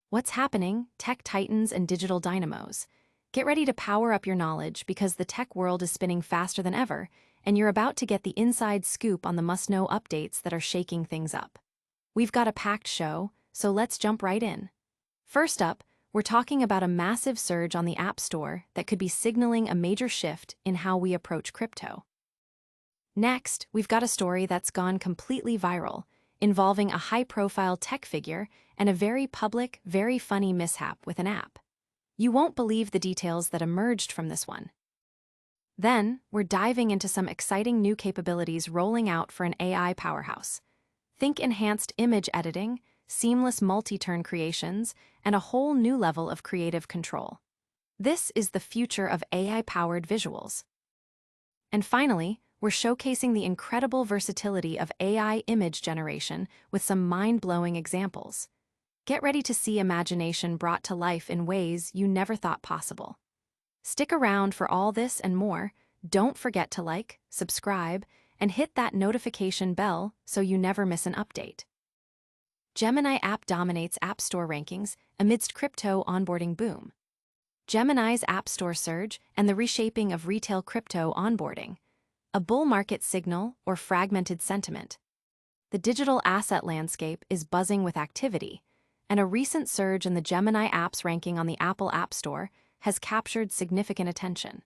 What's happening, tech titans and digital dynamos? Get ready to power up your knowledge because the tech world is spinning faster than ever, and you're about to get the inside scoop on the must-know updates that are shaking things up. We've got a packed show, so let's jump right in. First up, we're talking about a massive surge on the App Store that could be signaling a major shift in how we approach crypto. Next, we've got a story that's gone completely viral, involving a high-profile tech figure and a very public, very funny mishap with an app. You won't believe the details that emerged from this one. Then, we're diving into some exciting new capabilities rolling out for an AI powerhouse. Think enhanced image editing, seamless multi-turn creations, and a whole new level of creative control. This is the future of AI-powered visuals. And finally, we're showcasing the incredible versatility of AI image generation with some mind-blowing examples. Get ready to see imagination brought to life in ways you never thought possible. Stick around for all this and more. Don't forget to like, subscribe, and hit that notification bell so you never miss an update. Gemini app dominates App Store rankings amidst crypto onboarding boom. Gemini's App Store surge and the reshaping of retail crypto onboarding. A bull market signal or fragmented sentiment. The digital asset landscape is buzzing with activity, and a recent surge in the Gemini app's ranking on the Apple App Store has captured significant attention.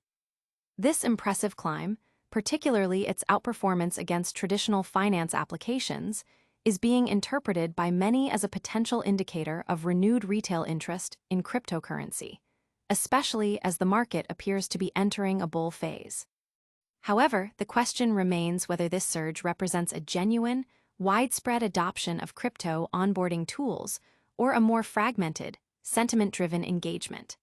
This impressive climb, particularly its outperformance against traditional finance applications, is being interpreted by many as a potential indicator of renewed retail interest in cryptocurrency, especially as the market appears to be entering a bull phase. However, the question remains whether this surge represents a genuine, widespread adoption of crypto onboarding tools or a more fragmented, sentiment-driven engagement.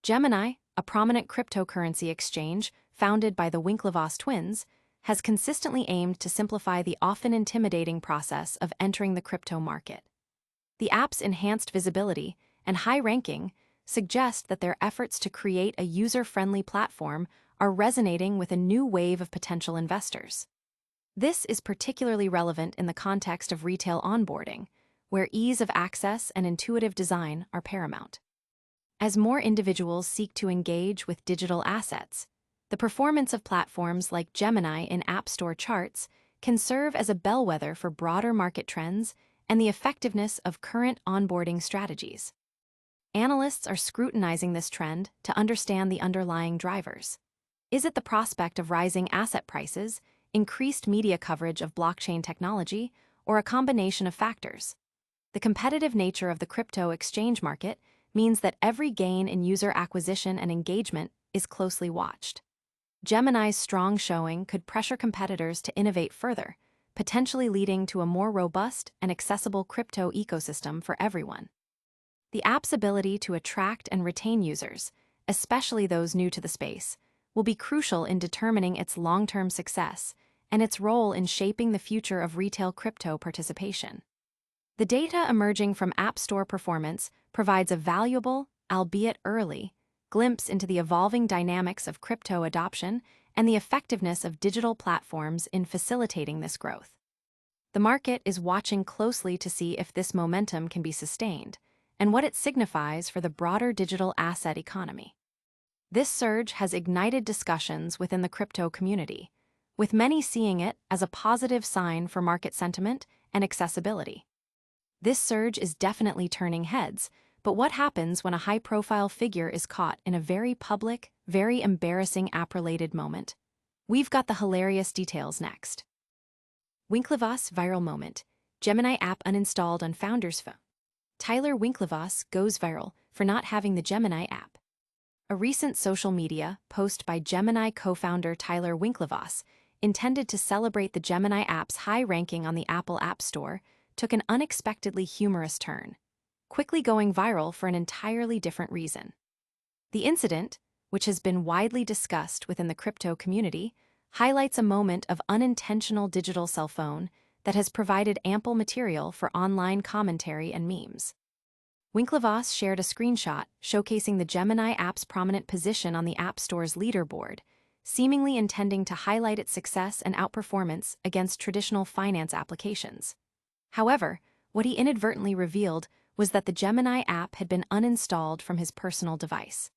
Gemini, a prominent cryptocurrency exchange founded by the Winklevoss twins, has consistently aimed to simplify the often intimidating process of entering the crypto market. The app's enhanced visibility and high ranking suggest that their efforts to create a user-friendly platform are resonating with a new wave of potential investors. This is particularly relevant in the context of retail onboarding, where ease of access and intuitive design are paramount. As more individuals seek to engage with digital assets, the performance of platforms like Gemini in App Store charts can serve as a bellwether for broader market trends and the effectiveness of current onboarding strategies. Analysts are scrutinizing this trend to understand the underlying drivers. Is it the prospect of rising asset prices, increased media coverage of blockchain technology, or a combination of factors? The competitive nature of the crypto exchange market means that every gain in user acquisition and engagement is closely watched. Gemini's strong showing could pressure competitors to innovate further, potentially leading to a more robust and accessible crypto ecosystem for everyone. The app's ability to attract and retain users, especially those new to the space, will be crucial in determining its long-term success and its role in shaping the future of retail crypto participation. The data emerging from App Store performance provides a valuable, albeit early, glimpse into the evolving dynamics of crypto adoption and the effectiveness of digital platforms in facilitating this growth. The market is watching closely to see if this momentum can be sustained and what it signifies for the broader digital asset economy. This surge has ignited discussions within the crypto community, with many seeing it as a positive sign for market sentiment and accessibility. This surge is definitely turning heads, but what happens when a high-profile figure is caught in a very public, very embarrassing app-related moment? We've got the hilarious details next. Winklevoss viral moment. Gemini app uninstalled on founder's phone. Tyler Winklevoss goes viral for not having the Gemini app. A recent social media post by Gemini co-founder Tyler Winklevoss, intended to celebrate the Gemini app's high ranking on the Apple App Store, took an unexpectedly humorous turn, quickly going viral for an entirely different reason. The incident, which has been widely discussed within the crypto community, highlights a moment of unintentional digital cell phone that has provided ample material for online commentary and memes. Winklevoss shared a screenshot showcasing the Gemini app's prominent position on the App Store's leaderboard, seemingly intending to highlight its success and outperformance against traditional finance applications. However, what he inadvertently revealed was that the Gemini app had been uninstalled from his personal device.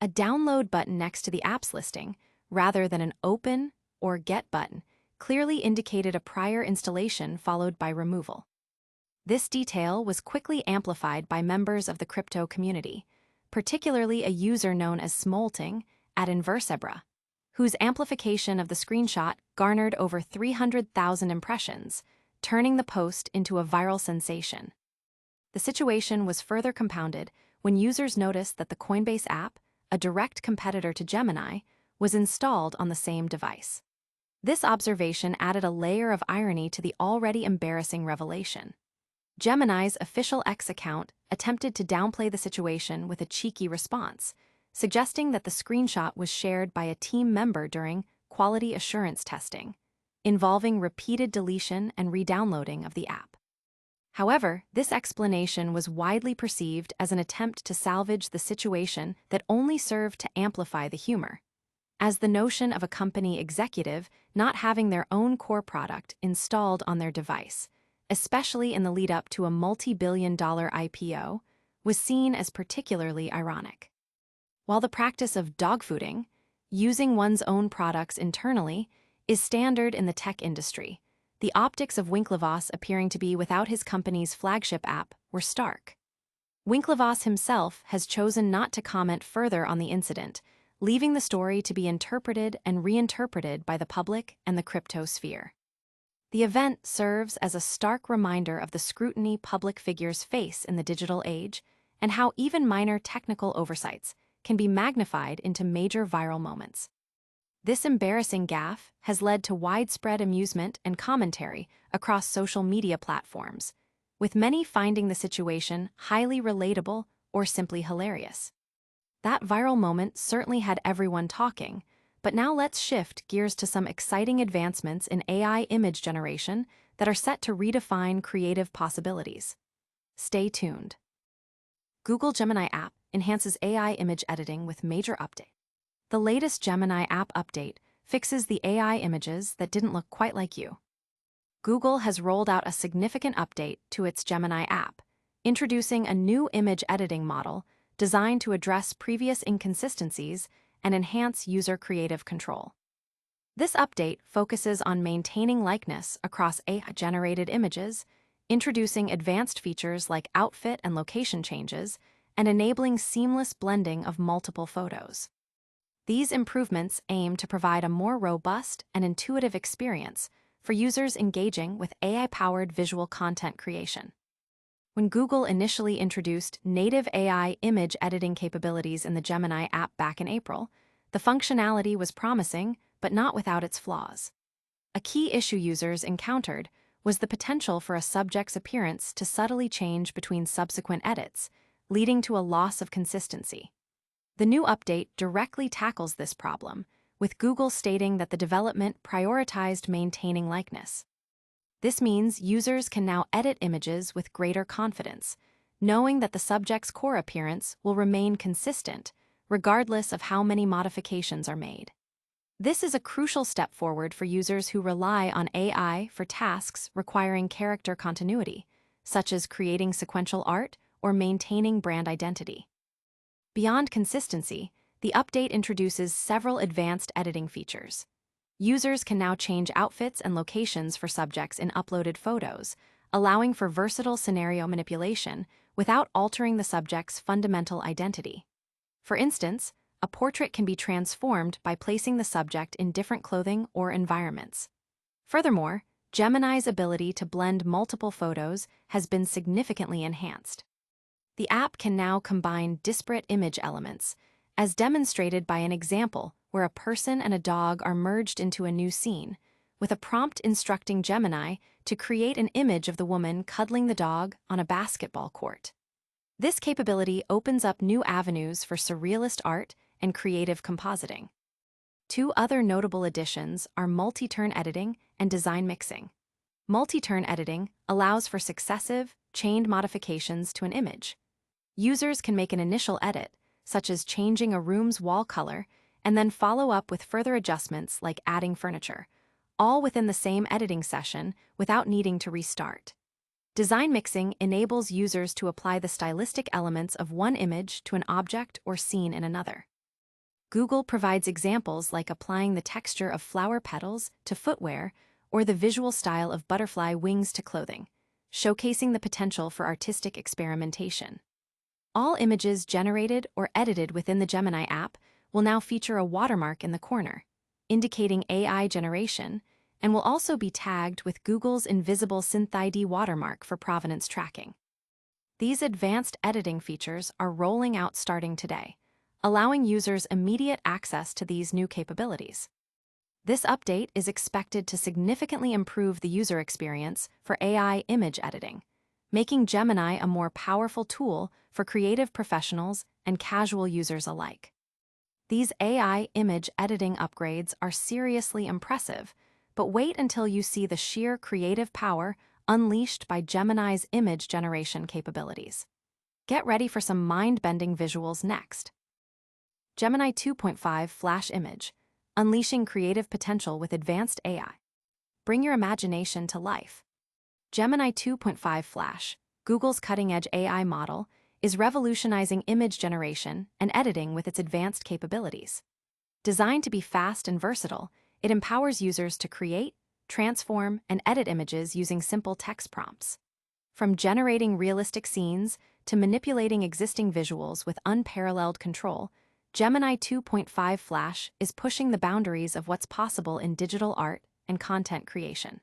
A download button next to the app's listing, rather than an open or get button, clearly indicated a prior installation followed by removal. This detail was quickly amplified by members of the crypto community, particularly a user known as Smolting at Inversebra, whose amplification of the screenshot garnered over 300,000 impressions, turning the post into a viral sensation. The situation was further compounded when users noticed that the Coinbase app, a direct competitor to Gemini, was installed on the same device. This observation added a layer of irony to the already embarrassing revelation. Gemini's official X account attempted to downplay the situation with a cheeky response, suggesting that the screenshot was shared by a team member during quality assurance testing, involving repeated deletion and re-downloading of the app. However, this explanation was widely perceived as an attempt to salvage the situation that only served to amplify the humor, as the notion of a company executive not having their own core product installed on their device, especially in the lead-up to a multi-billion-dollar IPO, was seen as particularly ironic. While the practice of dogfooding, using one's own products internally, is standard in the tech industry, the optics of Winklevoss appearing to be without his company's flagship app were stark. Winklevoss himself has chosen not to comment further on the incident, leaving the story to be interpreted and reinterpreted by the public and the crypto sphere. The event serves as a stark reminder of the scrutiny public figures face in the digital age and how even minor technical oversights can be magnified into major viral moments. This embarrassing gaffe has led to widespread amusement and commentary across social media platforms, with many finding the situation highly relatable or simply hilarious. That viral moment certainly had everyone talking, but now let's shift gears to some exciting advancements in AI image generation that are set to redefine creative possibilities. Stay tuned. Google Gemini app enhances AI image editing with major update. The latest Gemini app update fixes the AI images that didn't look quite like you. Google has rolled out a significant update to its Gemini app, introducing a new image editing model designed to address previous inconsistencies and enhance user creative control. This update focuses on maintaining likeness across AI-generated images, introducing advanced features like outfit and location changes, and enabling seamless blending of multiple photos. These improvements aim to provide a more robust and intuitive experience for users engaging with AI-powered visual content creation. When Google initially introduced native AI image editing capabilities in the Gemini app back in April, the functionality was promising, but not without its flaws. A key issue users encountered was the potential for a subject's appearance to subtly change between subsequent edits, leading to a loss of consistency. The new update directly tackles this problem, with Google stating that the development prioritized maintaining likeness. This means users can now edit images with greater confidence, knowing that the subject's core appearance will remain consistent, regardless of how many modifications are made. This is a crucial step forward for users who rely on AI for tasks requiring character continuity, such as creating sequential art or maintaining brand identity. Beyond consistency, the update introduces several advanced editing features. Users can now change outfits and locations for subjects in uploaded photos, allowing for versatile scenario manipulation without altering the subject's fundamental identity. For instance, a portrait can be transformed by placing the subject in different clothing or environments. Furthermore, Gemini's ability to blend multiple photos has been significantly enhanced. The app can now combine disparate image elements, as demonstrated by an example where a person and a dog are merged into a new scene, with a prompt instructing Gemini to create an image of the woman cuddling the dog on a basketball court. This capability opens up new avenues for surrealist art and creative compositing. Two other notable additions are multi-turn editing and design mixing. Multi-turn editing allows for successive, chained modifications to an image. Users can make an initial edit, such as changing a room's wall color, and then follow up with further adjustments like adding furniture, all within the same editing session without needing to restart. Design mixing enables users to apply the stylistic elements of one image to an object or scene in another. Google provides examples like applying the texture of flower petals to footwear or the visual style of butterfly wings to clothing, showcasing the potential for artistic experimentation. All images generated or edited within the Gemini app will now feature a watermark in the corner, indicating AI generation, and will also be tagged with Google's invisible SynthID watermark for provenance tracking. These advanced editing features are rolling out starting today, allowing users immediate access to these new capabilities. This update is expected to significantly improve the user experience for AI image editing, making Gemini a more powerful tool for creative professionals and casual users alike. These AI image editing upgrades are seriously impressive, but wait until you see the sheer creative power unleashed by Gemini's image generation capabilities. Get ready for some mind-bending visuals next. Gemini 2.5 Flash Image, unleashing creative potential with advanced AI. Bring your imagination to life. Gemini 2.5 Flash, Google's cutting-edge AI model, is revolutionizing image generation and editing with its advanced capabilities. Designed to be fast and versatile, it empowers users to create, transform, and edit images using simple text prompts. From generating realistic scenes to manipulating existing visuals with unparalleled control, Gemini 2.5 Flash is pushing the boundaries of what's possible in digital art and content creation.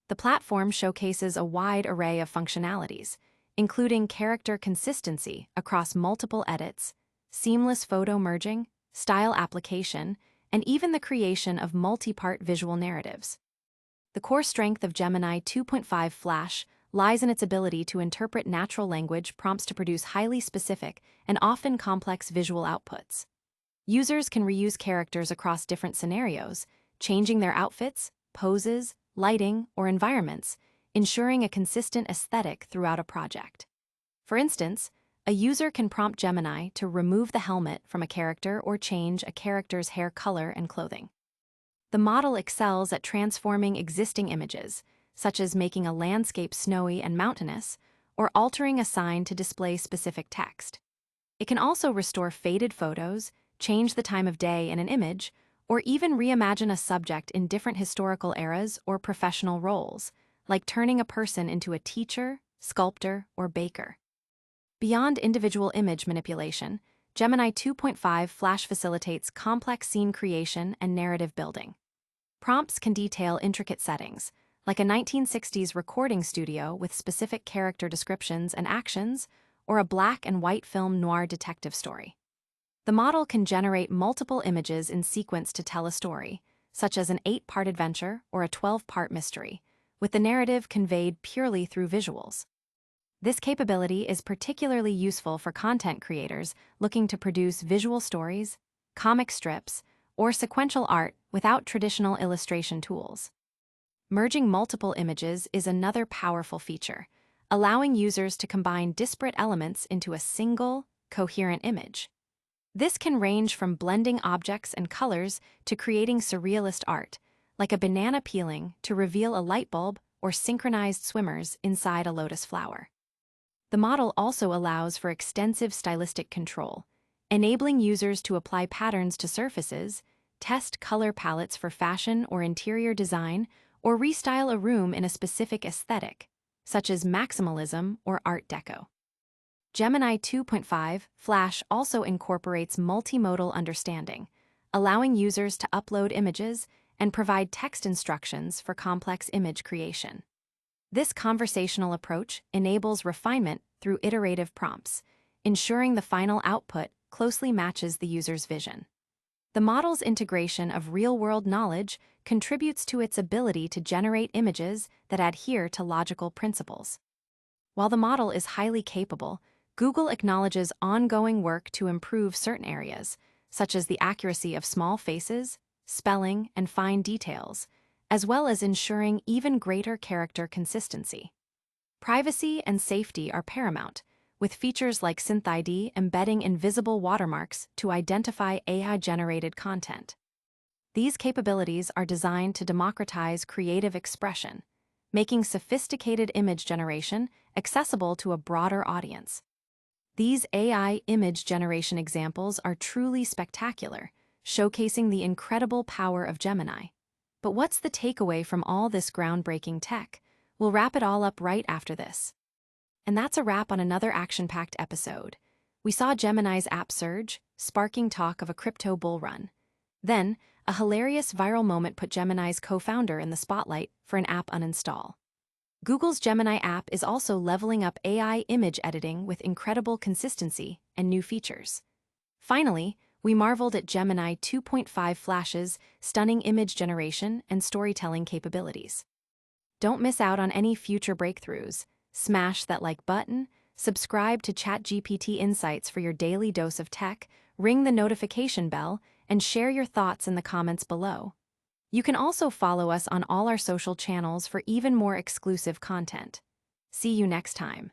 The platform showcases a wide array of functionalities, including character consistency across multiple edits, seamless photo merging, style application, and even the creation of multi-part visual narratives. The core strength of Gemini 2.5 Flash lies in its ability to interpret natural language prompts to produce highly specific and often complex visual outputs. Users can reuse characters across different scenarios, changing their outfits, poses, lighting, or environments, ensuring a consistent aesthetic throughout a project. For instance, a user can prompt Gemini to remove the helmet from a character or change a character's hair color and clothing. The model excels at transforming existing images, such as making a landscape snowy and mountainous, or altering a sign to display specific text. It can also restore faded photos, change the time of day in an image, or even reimagine a subject in different historical eras or professional roles, like turning a person into a teacher, sculptor, or baker. Beyond individual image manipulation, Gemini 2.5 Flash facilitates complex scene creation and narrative building. Prompts can detail intricate settings, like a 1960s recording studio with specific character descriptions and actions, or a black and white film noir detective story. The model can generate multiple images in sequence to tell a story, such as an 8-part adventure or a 12-part mystery, with the narrative conveyed purely through visuals. This capability is particularly useful for content creators looking to produce visual stories, comic strips, or sequential art without traditional illustration tools. Merging multiple images is another powerful feature, allowing users to combine disparate elements into a single, coherent image. This can range from blending objects and colors to creating surrealist art, like a banana peeling to reveal a light bulb or synchronized swimmers inside a lotus flower. The model also allows for extensive stylistic control, enabling users to apply patterns to surfaces, test color palettes for fashion or interior design, or restyle a room in a specific aesthetic, such as maximalism or Art Deco. Gemini 2.5 Flash also incorporates multimodal understanding, allowing users to upload images and provide text instructions for complex image creation. This conversational approach enables refinement through iterative prompts, ensuring the final output closely matches the user's vision. The model's integration of real-world knowledge contributes to its ability to generate images that adhere to logical principles. While the model is highly capable, Google acknowledges ongoing work to improve certain areas, such as the accuracy of small faces, spelling, and fine details, as well as ensuring even greater character consistency. Privacy and safety are paramount, with features like SynthID embedding invisible watermarks to identify AI-generated content. These capabilities are designed to democratize creative expression, making sophisticated image generation accessible to a broader audience. These AI image generation examples are truly spectacular, showcasing the incredible power of Gemini. But what's the takeaway from all this groundbreaking tech? We'll wrap it all up right after this. And that's a wrap on another action-packed episode. We saw Gemini's app surge, sparking talk of a crypto bull run. Then, a hilarious viral moment put Gemini's co-founder in the spotlight for an app uninstall. Google's Gemini app is also leveling up AI image editing with incredible consistency and new features. Finally, we marveled at Gemini 2.5 Flash's stunning image generation and storytelling capabilities. Don't miss out on any future breakthroughs. Smash that like button, subscribe to ChatGPT Insights for your daily dose of tech, ring the notification bell, and share your thoughts in the comments below. You can also follow us on all our social channels for even more exclusive content. See you next time.